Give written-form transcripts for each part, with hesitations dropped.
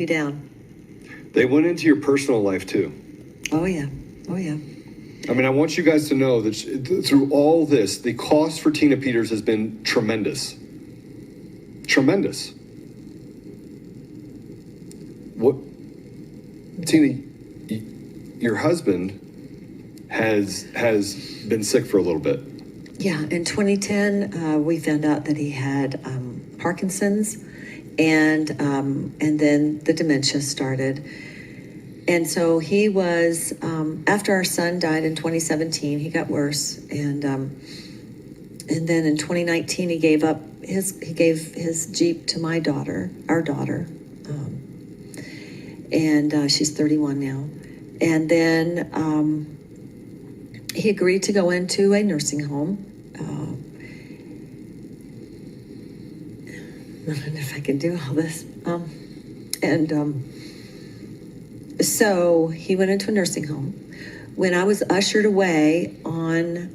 down. They went into your personal life too. Oh yeah. Oh yeah. I mean, I want you guys to know that through all this, the cost for Tina Peters has been tremendous. Tremendous. What, Tina, your husband has been sick for a little bit. Yeah, in 2010, we found out that he had Parkinson's, and then the dementia started. And so he was, after our son died in 2017, he got worse, and then in 2019 he gave his Jeep to my daughter, our daughter, and she's 31 now, and then he agreed to go into a nursing home. I don't know if I can do all this. So he went into a nursing home. When I was ushered away on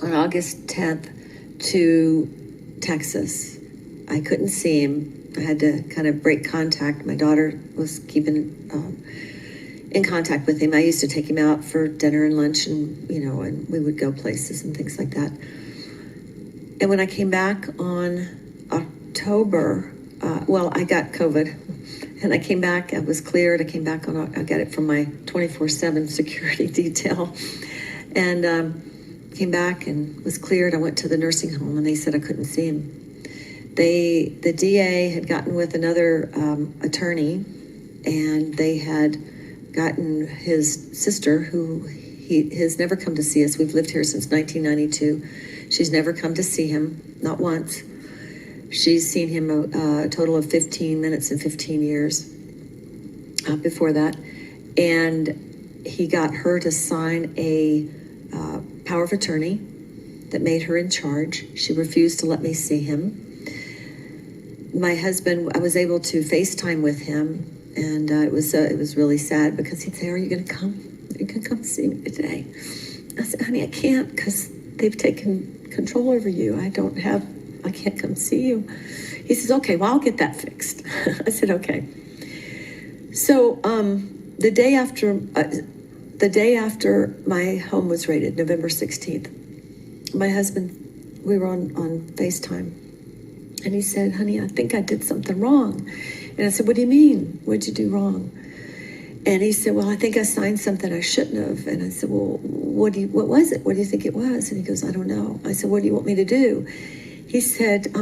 August 10th to Texas, I couldn't see him. I had to kind of break contact. My daughter was keeping in contact with him. I used to take him out for dinner and lunch, and and we would go places and things like that. And when I came back on October, I got COVID, and I came back. I was cleared. I came back on. I got it from my 24/7 security detail, and came back and was cleared. I went to the nursing home, and they said I couldn't see him. The DA had gotten with another attorney, and they had gotten his sister, who he has never come to see us. We've lived here since 1992. She's never come to see him, not once. She's seen him a total of 15 minutes in 15 years before that. And he got her to sign a power of attorney that made her in charge. She refused to let me see him. My husband, I was able to FaceTime with him, and it was really sad, because he'd say, "Are you going to come? Are you going to come see me today?" I said, "Honey, I can't, because they've taken control over you. I can't come see you." He says, "Okay, well, I'll get that fixed." I said, "Okay." So the day after my home was raided, November 16th, my husband, we were on FaceTime, and he said, "Honey, I think I did something wrong." And I said, "What do you mean? What'd you do wrong?" And he said, "Well, I think I signed something I shouldn't have." And I said, "Well, what was it? What do you think it was?" And he goes, "I don't know." I said, "What do you want me to do?" He said,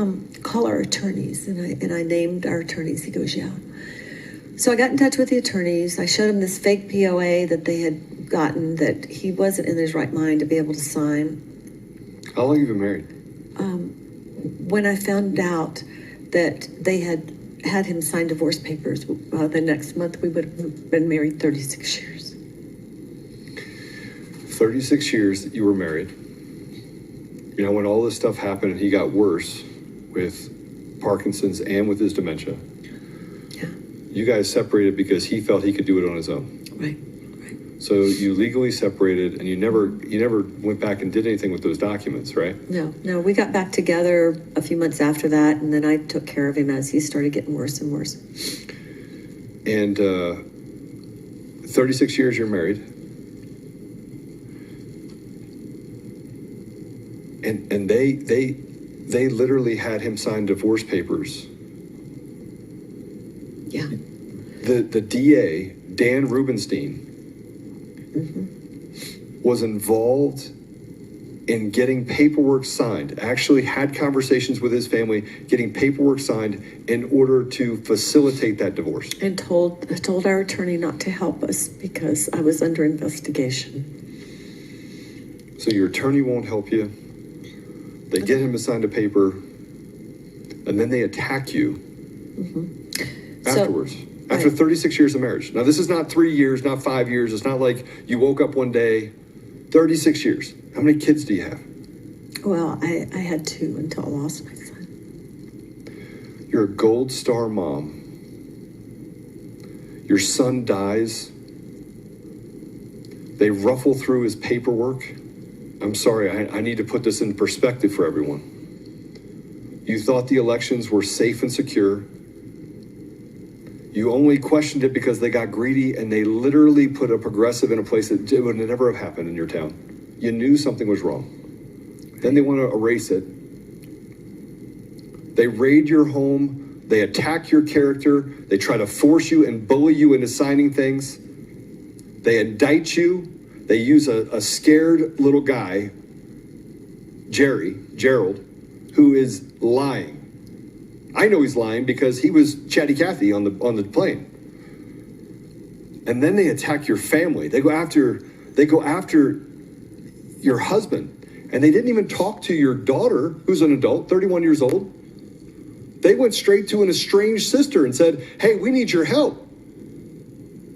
"Call our attorneys." And I named our attorneys. He goes, "Yeah." So I got in touch with the attorneys. I showed him this fake POA that they had gotten, that he wasn't in his right mind to be able to sign. How long have you been married? When I found out that they had him sign divorce papers, the next month we would have been married 36 years. 36 years that you were married. When all this stuff happened and he got worse with Parkinson's and with his dementia, yeah, you guys separated because he felt he could do it on his own. Right. So you legally separated, and you never went back and did anything with those documents, right? No, we got back together a few months after that, and then I took care of him as he started getting worse and worse. And 36 years you're married. And they literally had him sign divorce papers. Yeah. The D.A.Dan Rubinstein was involved in getting paperwork signed, actually had conversations with his family, getting paperwork signed in order to facilitate that divorce. And told our attorney not to help us because I was under investigation. So your attorney won't help you. They get him to sign a paper, and then they attack you afterwards. After 36 years of marriage. Now, this is not 3 years, not 5 years. It's not like you woke up one day. 36 years. How many kids do you have? Well, I had 2 until I lost my son. You're a gold star mom. Your son dies. They ruffle through his paperwork. I'm sorry, I need to put this in perspective for everyone. You thought the elections were safe and secure. You only questioned it because they got greedy and they literally put a progressive in a place that it would never have happened in your town. You knew something was wrong. Then they want to erase it. They raid your home. They attack your character. They try to force you and bully you into signing things. They indict you. They use a scared little guy, Gerald, who is lying. I know he's lying because he was Chatty Cathy on the plane. And then they attack your family. They go after your husband. And they didn't even talk to your daughter, who's an adult, 31 years old. They went straight to an estranged sister and said, hey, we need your help.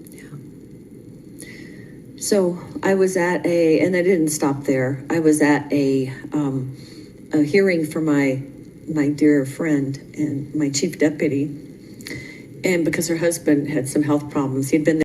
Yeah. So I was at and I didn't stop there. I was at a hearing for my dear friend and my chief deputy. And because her husband had some health problems, he'd been there